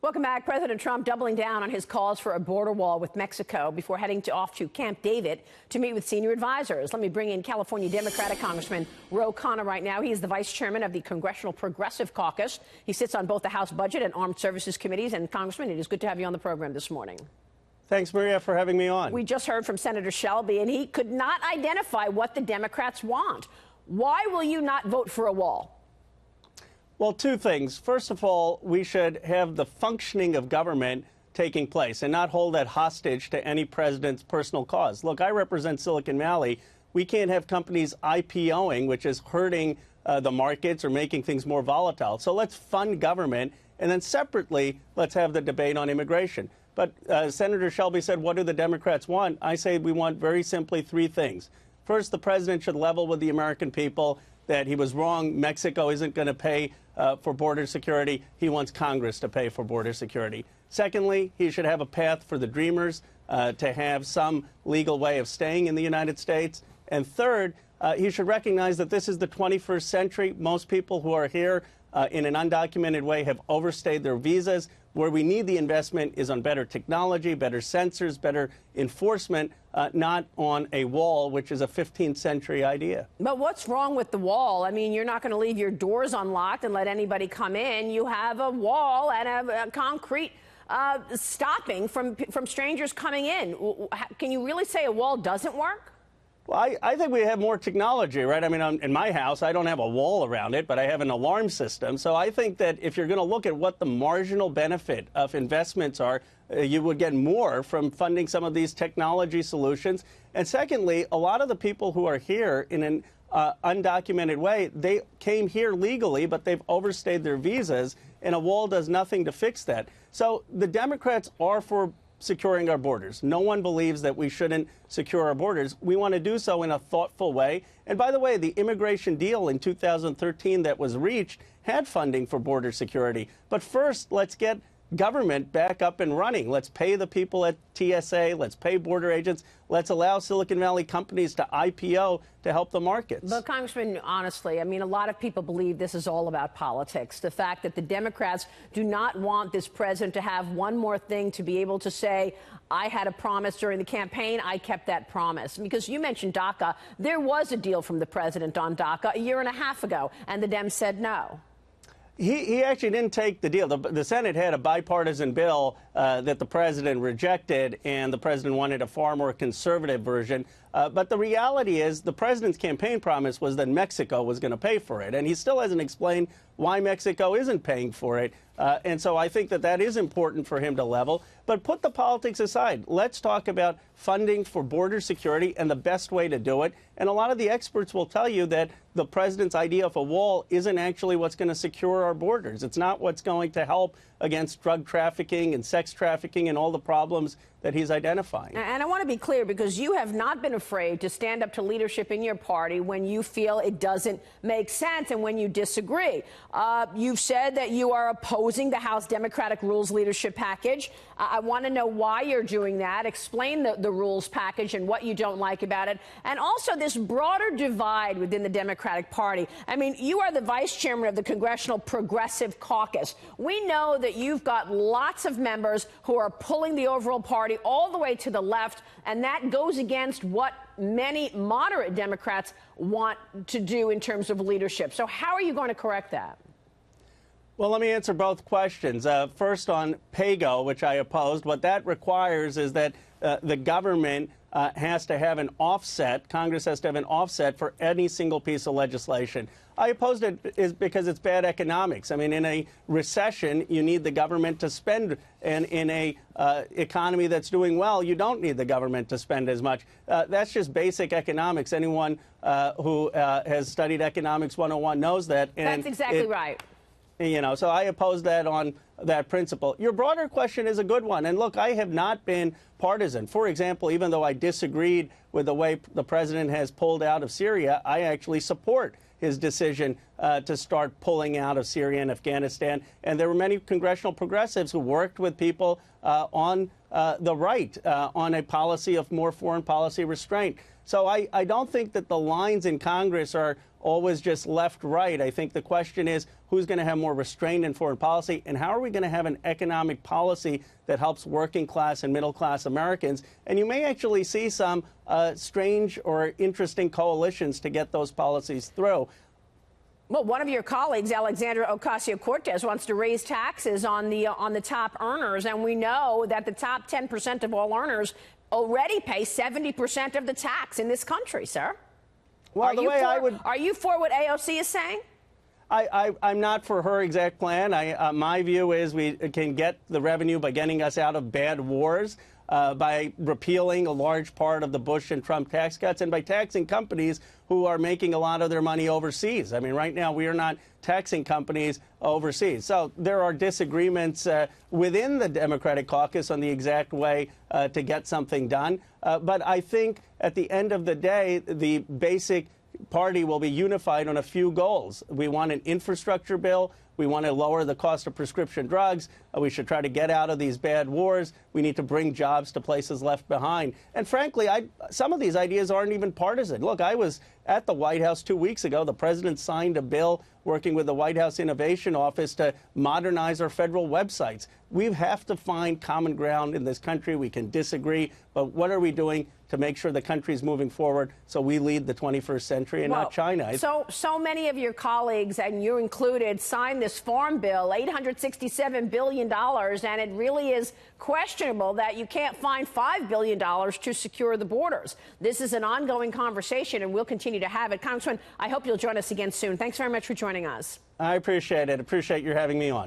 Welcome back. President Trump doubling down on his calls for a border wall with Mexico before heading off to Camp David to meet with senior advisors. Let me bring in California Democratic Congressman Khanna right now. He is the vice chairman of the Congressional Progressive Caucus. He sits on both the House Budget and Armed Services Committees. And Congressman, it is good to have you on the program this morning. Thanks, Maria, for having me on. We just heard from Senator Shelby, and he could not identify what the Democrats want. Why will you not vote for a wall? Well, two things. First of all, we should have the functioning of government taking place and not hold that hostage to any president's personal cause. Look, I represent Silicon Valley. We can't have companies IPOing, which is hurting the markets or making things more volatile. So let's fund government, and then separately, let's have the debate on immigration. But Senator Shelby said, what do the Democrats want? I say we want very simply three things. First, the president should level with the American people that he was wrong. Mexico isn't going to pay for border security. He wants Congress to pay for border security. Secondly, he should have a path for the Dreamers to have some legal way of staying in the United States. And third, he should recognize that this is the 21st century. Most people who are here in an undocumented way have overstayed their visas. Where we need the investment is on better technology, better sensors, better enforcement, not on a wall, which is a 15th century idea. But what's wrong with the wall? I mean, you're not going to leave your doors unlocked and let anybody come in. You have a wall and a concrete stopping from strangers coming in. Can you really say a wall doesn't work? Well, I think we have more technology, right? I mean, in my house, I don't have a wall around it, but I have an alarm system. So I think that if you're going to look at what the marginal benefit of investments are, you would get more from funding some of these technology solutions. And secondly, a lot of the people who are here in an undocumented way, they came here legally, but they've overstayed their visas, and a wall does nothing to fix that. So the Democrats are for securing our borders. No one believes that we shouldn't secure our borders. We want to do so in a thoughtful way. And by the way, the immigration deal in 2013 that was reached had funding for border security. But first, let's get government back up and running. Let's pay the people at TSA. Let's pay border agents. Let's allow Silicon Valley companies to IPO to help the markets. But, Congressman, honestly, I mean, a lot of people believe this is all about politics. The fact that the Democrats do not want this president to have one more thing to be able to say, I had a promise during the campaign, I kept that promise. Because you mentioned DACA. There was a deal from the president on DACA a year and a half ago, and the Dems said no. He actually didn't take the deal. The Senate had a bipartisan bill that the president rejected, and the president wanted a far more conservative version. But the reality is the president's campaign promise was that Mexico was going to pay for it. And he still hasn't explained why Mexico isn't paying for it. And so I think that that is important for him to level. But put the politics aside. Let's talk about funding for border security and the best way to do it. And a lot of the experts will tell you that the president's idea of a wall isn't actually what's going to secure our borders. It's not what's going to help against drug trafficking and sex trafficking and all the problems that he's identifying. And I want to be clear, because you have not been afraid to stand up to leadership in your party when you feel it doesn't make sense and when you disagree. You've said that you are opposing the House Democratic Rules Leadership Package. I want to know why you're doing that. Explain the rules package and what you don't like about it. And also this broader divide within the Democratic Party. I mean, you are the vice chairman of the Congressional Progressive Caucus. We know that you've got lots of members who are pulling the overall party all the way to the left, and that goes against what many moderate Democrats want to do in terms of leadership. So how are you going to correct that? Well, let me answer both questions. First, on PAYGO, which I opposed, what that requires is that the government has to have an offset. Congress has to have an offset for any single piece of legislation. I opposed it because it's bad economics. I mean, in a recession, you need the government to spend, and in a economy that's doing well, you don't need the government to spend as much. That's just basic economics. Anyone who has studied Economics 101 knows that. And that's exactly right. You know, so I oppose that on that principle. Your broader question is a good one. And look, I have not been partisan. For example, even though I disagreed with the way the president has pulled out of Syria, I actually support his decision to start pulling out of Syria and Afghanistan. And there were many congressional progressives who worked with people on the right on a policy of more foreign policy restraint. So I don't think that the lines in Congress are always just left, right. I think the question is who's going to have more restraint in foreign policy, and how are we going to have an economic policy that helps working class and middle class Americans? And you may actually see some strange or interesting coalitions to get those policies through. Well, one of your colleagues, Alexandra Ocasio-Cortez, wants to raise taxes on the top earners, and we know that the top 10% of all earners already pay 70% of the tax in this country, sir. Well, Are you for what AOC is saying? I'm not for her exact plan. My view is we can get the revenue by getting us out of bad wars, by repealing a large part of the Bush and Trump tax cuts, and by taxing companies who are making a lot of their money overseas. I mean, right now we are not taxing companies overseas. So there are disagreements within the Democratic caucus on the exact way to get something done. But I think at the end of the day, the basic party will be unified on a few goals. We want an infrastructure bill. We want to lower the cost of prescription drugs. We should try to get out of these bad wars. We need to bring jobs to places left behind. And frankly, some of these ideas aren't even partisan. Look, I was at the White House 2 weeks ago. The president signed a bill working with the White House Innovation Office to modernize our federal websites. We have to find common ground in this country. We can disagree, but what are we doing to make sure the country is moving forward so we lead the 21st century and not China? So many of your colleagues, and you included, signed this farm bill, $867 billion, and it really is questionable that you can't find $5 billion to secure the borders. This is an ongoing conversation, and we'll continue to have it. Congressman, I hope you'll join us again soon. Thanks very much for joining us. I appreciate it. Appreciate you having me on.